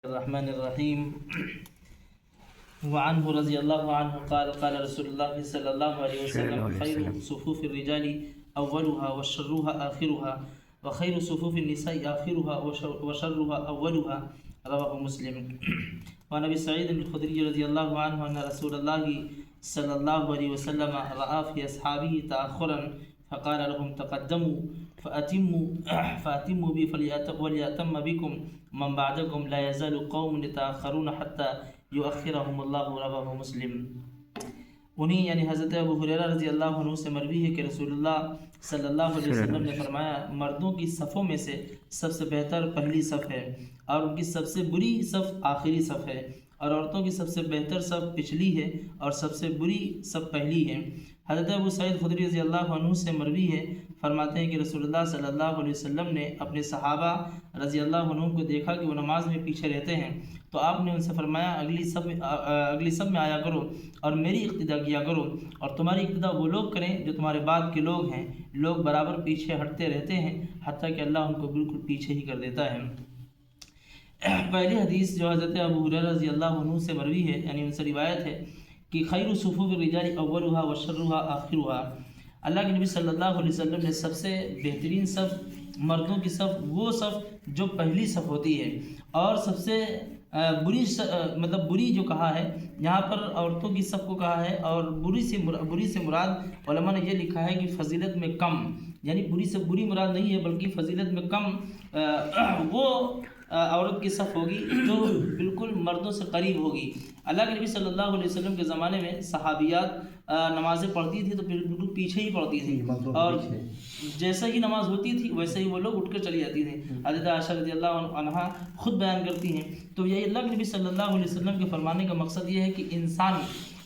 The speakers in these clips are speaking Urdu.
الرحمن الرحیم وعنہ رضی اللہ عنہ قال قال رسول اللہ صلی اللہ علیہ وسلم خیر صفوف الرجال اولها وشرها آخرها وخیر صفوف النساء آخرها وشرها اولها رواه مسلم وعن ابی سعید الخدری رضی اللہ عنہ ان رسول اللہ صلی اللہ علیہ وسلم رأى في اصحابه تأخرا فقال لهم تقدموا فأتموا بي وليأتم بكم من بعدكم لا يزال قوم يتأخرون حتى يؤخرهم الله رواه مسلم. انہیں یعنی حضرت ابو ہریرہ رضی اللہ عنہ سے مروی ہے کہ رسول اللہ صلی اللہ علیہ وسلم نے فرمایا مردوں کی صفوں میں سے سب سے بہتر پہلی صف ہے اور ان کی سب سے بری صف آخری صف ہے اور عورتوں کی سب سے بہتر صف پچھلی ہے اور سب سے بری صف پہلی ہے. حضرت ابو سعید خدری رضی اللہ عنہ سے مروی ہے فرماتے ہیں کہ رسول اللہ صلی اللہ علیہ وسلم نے اپنے صحابہ رضی اللہ عنہ کو دیکھا کہ وہ نماز میں پیچھے رہتے ہیں تو آپ نے ان سے فرمایا اگلی صف میں آیا کرو اور میری اقتدا کیا کرو اور تمہاری اقتدا وہ لوگ کریں جو تمہارے بعد کے لوگ ہیں. لوگ برابر پیچھے ہٹتے رہتے ہیں حتیٰ کہ اللہ ان کو بالکل پیچھے ہی کر دیتا ہے. پہلی حدیث جو حضرت ابو ہریرہ رضی اللہ عنہ سے مروی ہے یعنی ان سے روایت ہے کہ خیر صفوف الرجال اولها وشرها آخرها. اللہ کے نبی صلی اللہ علیہ وسلم نے سب سے بہترین صف مردوں کی صف وہ صف جو پہلی صف ہوتی ہے اور سب سے بری جو کہا ہے یہاں پر عورتوں کی صف کو کہا ہے اور بری سے مراد علماء نے یہ لکھا ہے کہ فضیلت میں کم یعنی بری سے بری مراد نہیں ہے بلکہ فضیلت میں کم وہ عورت کی صف ہوگی جو بالکل مردوں سے قریب ہوگی. اللہ کے نبی صلی اللہ علیہ وسلم کے زمانے میں صحابیات نمازیں پڑھتی تھی تو بالکل پیچھے ہی پڑھتی تھی اور جیسا ہی نماز ہوتی تھی ویسے ہی وہ لوگ اٹھ کر چلی جاتی تھیں. حضرت عائشہ رضی اللہ عنہا خود بیان کرتی ہیں. تو یہ اللہ کے نبی صلی اللہ علیہ وسلم کے فرمانے کا مقصد یہ ہے کہ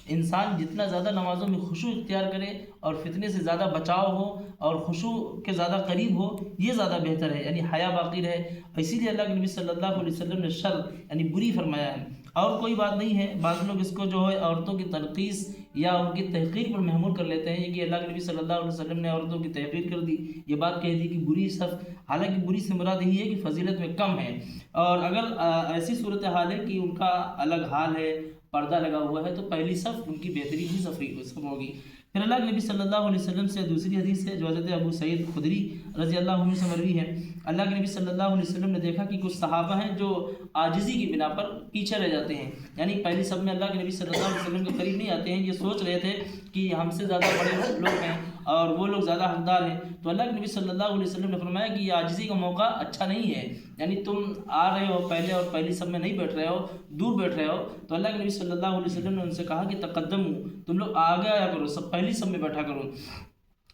انسان جتنا زیادہ نمازوں میں خشوع اختیار کرے اور فتنے سے زیادہ بچاؤ ہو اور خشوع کے زیادہ قریب ہو یہ زیادہ بہتر ہے یعنی حیا باقی رہے. اسی لیے اللہ کے نبی صلی اللہ علیہ وسلم نے شر یعنی بری فرمایا ہے اور کوئی بات نہیں ہے. بعض لوگ اس کو جو ہے عورتوں کی تنقیص یا ان کی تحقیر پر محمول کر لیتے ہیں کہ اللہ کے نبی صلی اللہ علیہ وسلم نے عورتوں کی تحقیر کر دی یہ بات کہہ دی کہ بری صف. حالانکہ بری سے مراد یہی ہے کہ فضیلت میں کم ہے اور اگر ایسی صورتحال ہے کہ ان کا الگ حال ہے پردہ لگا ہوا ہے تو پہلی صف ان کی بہترین ہی صف ہوگی. پھر اللہ کے نبی صلی اللہ علیہ وسلم سے دوسری حدیث ہے جو حضرت ابو سعید خدری رضی اللہ عنہ سے مروی ہے. اللہ کے نبی صلی اللہ علیہ وسلم نے دیکھا کہ کچھ صحابہ ہیں جو عاجزی کی بنا پر پیچھے رہ جاتے ہیں یعنی پہلی صف میں اللہ کے نبی صلی اللہ علیہ وسلم کے قریب نہیں آتے ہیں. یہ سوچ رہے تھے کہ ہم سے زیادہ بڑے لوگ ہیں اور وہ لوگ زیادہ حقدار ہیں تو اللہ کے نبی صلی اللہ علیہ وسلم نے فرمایا کہ یہ عاجزی کا موقع اچھا نہیں ہے یعنی تم آ رہے ہو پہلے اور پہلی صف میں نہیں بیٹھ رہے ہو دور بیٹھ رہے ہو. تو اللہ کے نبی صلی اللہ علیہ وسلم نے ان سے کہا کہ تقدموا تم لوگ آگے آیا کرو سب پہلی صف میں بیٹھا کرو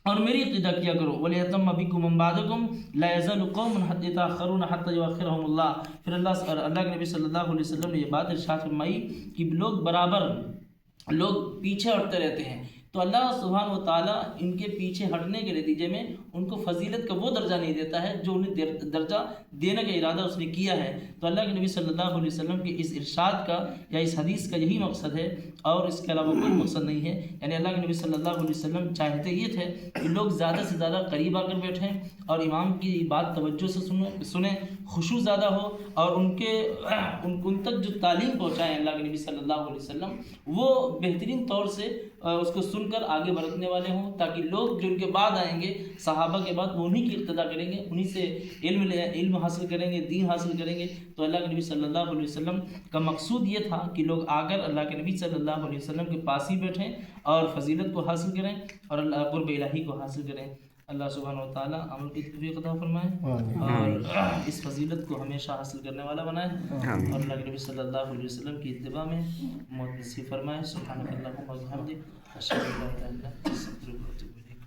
اور میری اقتدا کیا کرو. وَلْيَأْتَمَّ بِكُم مَّن بَعْدَكُمْ لَا يَزَالُ قَوْمٌ يَتَأَخَّرُونَ حَتَّى يُؤَخِّرَهُمُ اللَّهُ. پھر اللہ کے نبی صلی اللہ علیہ وسلم نے یہ بات ارشاد فرمائی کہ لوگ پیچھے ہٹتے رہتے ہیں تو اللہ سبحانہ و تعالیٰ ان کے پیچھے ہٹنے کے نتیجے میں ان کو فضیلت کا وہ درجہ نہیں دیتا ہے جو انہیں درجہ دینے کا ارادہ اس نے کیا ہے. تو اللہ کے نبی صلی اللہ علیہ وسلم کے اس ارشاد کا یا اس حدیث کا یہی مقصد ہے اور اس کے علاوہ کوئی مقصد نہیں ہے. یعنی اللہ کے نبی صلی اللہ علیہ وسلم چاہتے یہ تھے کہ لوگ زیادہ سے زیادہ قریب آ کر بیٹھیں اور امام کی بات توجہ سے سنیں خشوع زیادہ ہو اور ان تک جو تعلیم پہنچائیں اللہ کے نبی صلی اللہ علیہ وسلم وہ بہترین طور سے اس کو سن کر آگے بڑھنے والے ہوں تاکہ لوگ جو ان کے بعد آئیں گے صحابہ کے بعد وہ انہی کی اقتدا کریں گے انہی سے علم حاصل کریں گے دین حاصل کریں گے. تو اللہ کے نبی صلی اللہ علیہ وسلم کا مقصود یہ تھا کہ لوگ آ کر اللہ کے نبی صلی اللہ علیہ وسلم کے پاس ہی بیٹھیں اور فضیلت کو حاصل کریں اور اللہ قرب الہی کو حاصل کریں. اللہ سبحانہ و تعالیٰ عمل کی توفیق عطا فرمائے اور اس فضیلت کو ہمیشہ حاصل کرنے والا بنائے اور اللہ کے نبی صلی اللہ علیہ وسلم کی اتباع میں موت نصیب فرمائے. سبحانک اللہم و بحمدک اشہد ان لا الہ الا انت استغفرک و اتوب الیک.